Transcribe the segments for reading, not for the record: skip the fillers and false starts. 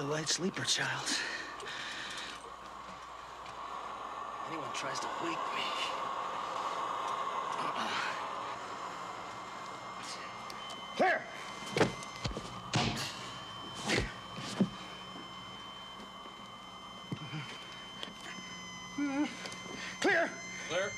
light sleeper, child. Anyone tries to wake me. Clear! Clear! Clear.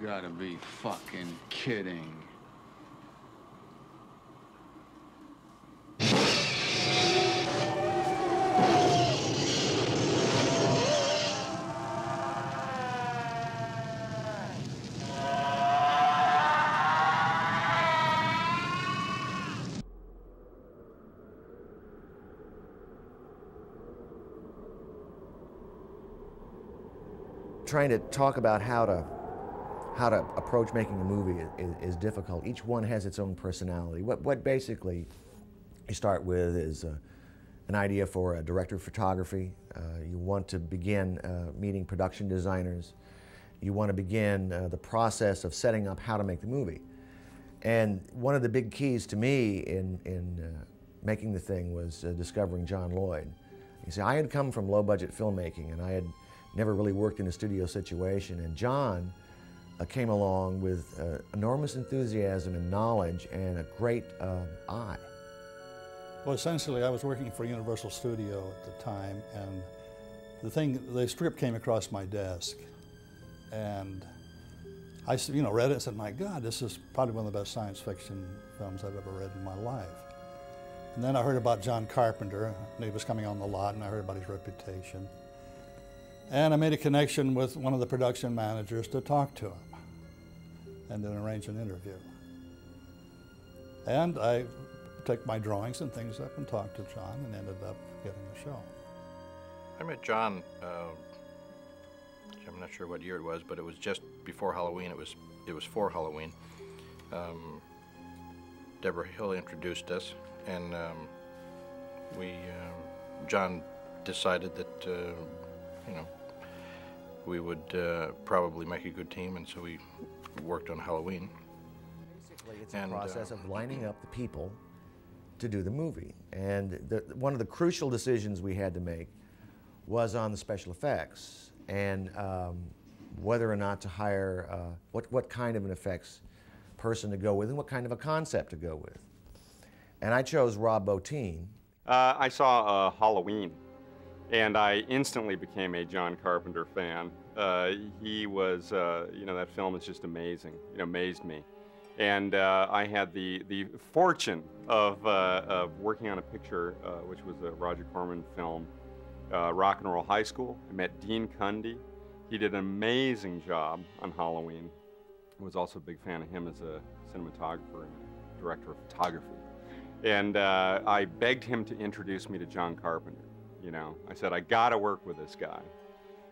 You gotta be fucking kidding. Trying to talk about how to approach making a movie is difficult. Each one has its own personality. What basically you start with is an idea for a director of photography. You want to begin meeting production designers. You want to begin the process of setting up how to make the movie. And one of the big keys to me in making the thing was discovering John Lloyd. You see, I had come from low-budget filmmaking, and I had never really worked in a studio situation, and John came along with enormous enthusiasm and knowledge and a great eye. Well, essentially, I was working for Universal Studio at the time, and the script came across my desk, and I read it and said, my God, this is probably one of the best science fiction films I've ever read in my life. And then I heard about John Carpenter, and he was coming on the lot, and I heard about his reputation. And I made a connection with one of the production managers to talk to him and then arrange an interview. And I took my drawings and things up and talked to John and ended up getting the show. I met John, I'm not sure what year it was, but it was just before Halloween. It was for Halloween. Deborah Hill introduced us, and John decided that we would probably make a good team, and so we worked on Halloween. Basically, it's a process of lining up the people to do the movie. And one of the crucial decisions we had to make was on the special effects and whether or not to hire, what kind of an effects person to go with and what kind of a concept to go with. And I chose Rob Bottin. I saw Halloween, and I instantly became a John Carpenter fan. He was, that film is just amazing. It amazed me. And I had the fortune of working on a picture, which was a Roger Corman film, Rock and Roll High School. I met Dean Cundy. He did an amazing job on Halloween. I was also a big fan of him as a cinematographer and director of photography. And I begged him to introduce me to John Carpenter. You know, I said, I gotta work with this guy.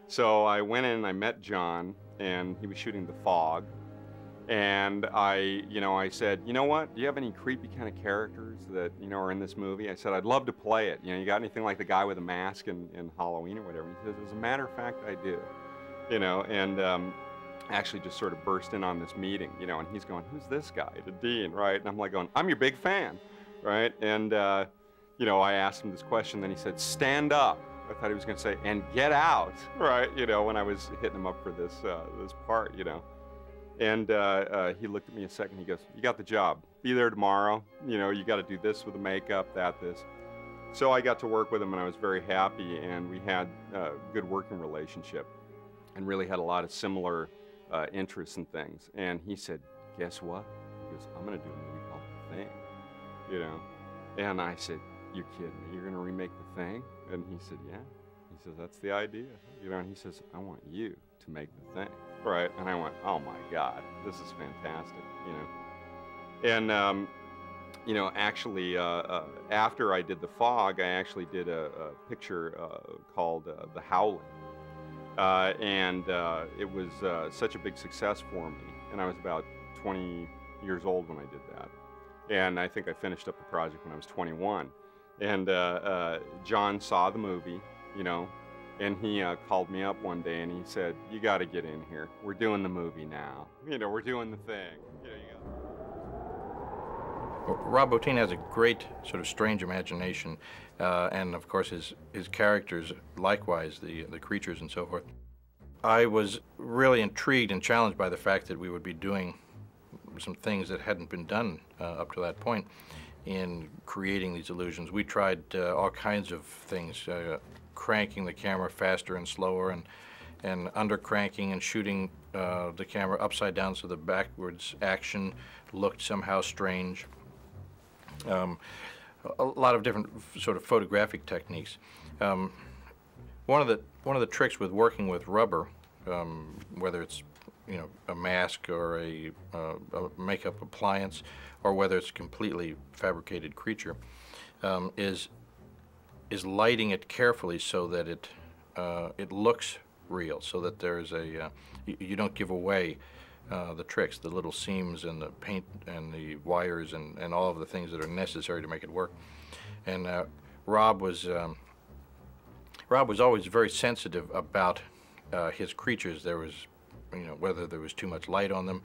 So I went in and I met John, and he was shooting The Fog. And I said, you know what, do you have any creepy kind of characters that, are in this movie? I said, I'd love to play it. You got anything like the guy with a mask in Halloween or whatever? He says, as a matter of fact, I do. And actually just sort of burst in on this meeting, and he's going, who's this guy? To Dean, right? And I'm like going, I'm your big fan, right? And, I asked him this question, then he said, stand up. I thought he was going to say, and get out, right? When I was hitting him up for this part, And he looked at me a second, he goes, you got the job. Be there tomorrow. You got to do this with the makeup, this. So I got to work with him, and I was very happy, and we had a good working relationship and really had a lot of similar interests and things. And he said, guess what? He goes, I'm going to do a movie called The Thing, And I said, you're kidding me? You're going to remake The Thing? And he said, yeah. He says, that's the idea. And he says, I want you to make The Thing. Right, and I went, oh my God, this is fantastic, And, actually, after I did The Fog, I actually did a picture called The Howling. And it was such a big success for me, and I was about 20 years old when I did that. And I think I finished up the project when I was 21. And John saw the movie, and he called me up one day and he said, you got to get in here. We're doing the movie now. We're doing The Thing. Well, Rob Bottin has a great sort of strange imagination, and of course his characters, likewise, the creatures and so forth. I was really intrigued and challenged by the fact that we would be doing some things that hadn't been done up to that point in creating these illusions. We tried all kinds of things, cranking the camera faster and slower, and under cranking and shooting the camera upside down so the backwards action looked somehow strange. A lot of different sort of photographic techniques. One of the tricks with working with rubber, whether it's a mask or a makeup appliance, or whether it's a completely fabricated creature, is lighting it carefully so that it looks real, so that there's you don't give away the tricks, the little seams and the paint and the wires and all of the things that are necessary to make it work. And Rob was always very sensitive about his creatures. There was, whether there was too much light on them.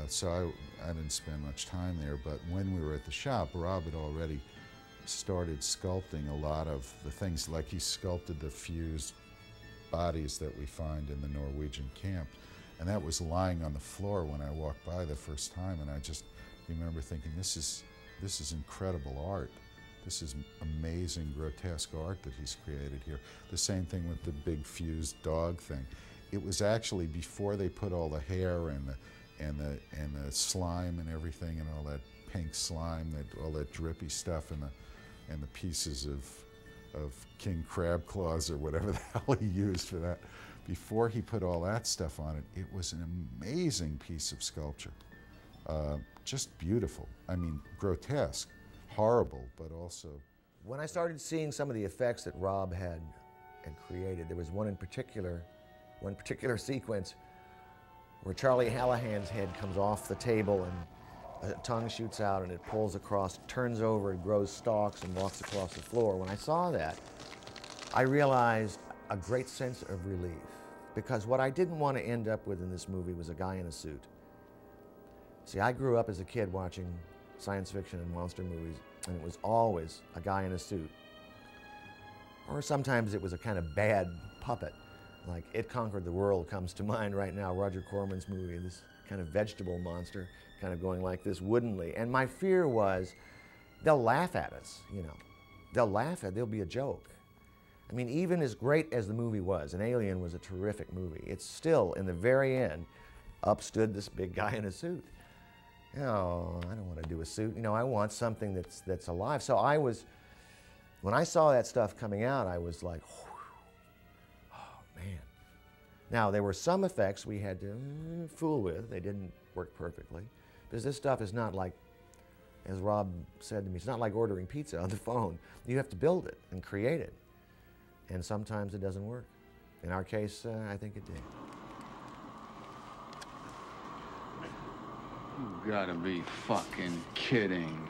So I didn't spend much time there, but when we were at the shop, Rob had already started sculpting a lot of the things, like he sculpted the fused bodies that we find in the Norwegian camp. And that was lying on the floor when I walked by the first time, and I just remember thinking, this is incredible art. This is amazing, grotesque art that he's created here. The same thing with the big fused dog thing. It was actually before they put all the hair and the slime and everything, and all that pink slime, all that drippy stuff, and the pieces of king crab claws or whatever the hell he used for that. Before he put all that stuff on it, it was an amazing piece of sculpture. Just beautiful. I mean, grotesque, horrible, but also... When I started seeing some of the effects that Rob had created, there was one particular sequence where Charlie Hallahan's head comes off the table and a tongue shoots out and it pulls across, turns over, it grows stalks and walks across the floor. When I saw that, I realized a great sense of relief, because what I didn't want to end up with in this movie was a guy in a suit. See, I grew up as a kid watching science fiction and monster movies, and it was always a guy in a suit. Or sometimes it was a kind of bad puppet, like It Conquered the World comes to mind right now, Roger Corman's movie, this kind of vegetable monster kind of going like this woodenly. And my fear was, they'll laugh at us, there'll be a joke. I mean, even as great as the movie was, and Alien was a terrific movie, it's still, in the very end, up stood this big guy in a suit. You know, I don't want to do a suit. You know, I want something that's alive. So I was, when I saw that stuff coming out, I was like, oh man. Now, there were some effects we had to fool with. They didn't work perfectly. Because this stuff is not like, as Rob said to me, it's not like ordering pizza on the phone. You have to build it and create it. And sometimes it doesn't work. In our case, I think it did. You gotta be fucking kidding.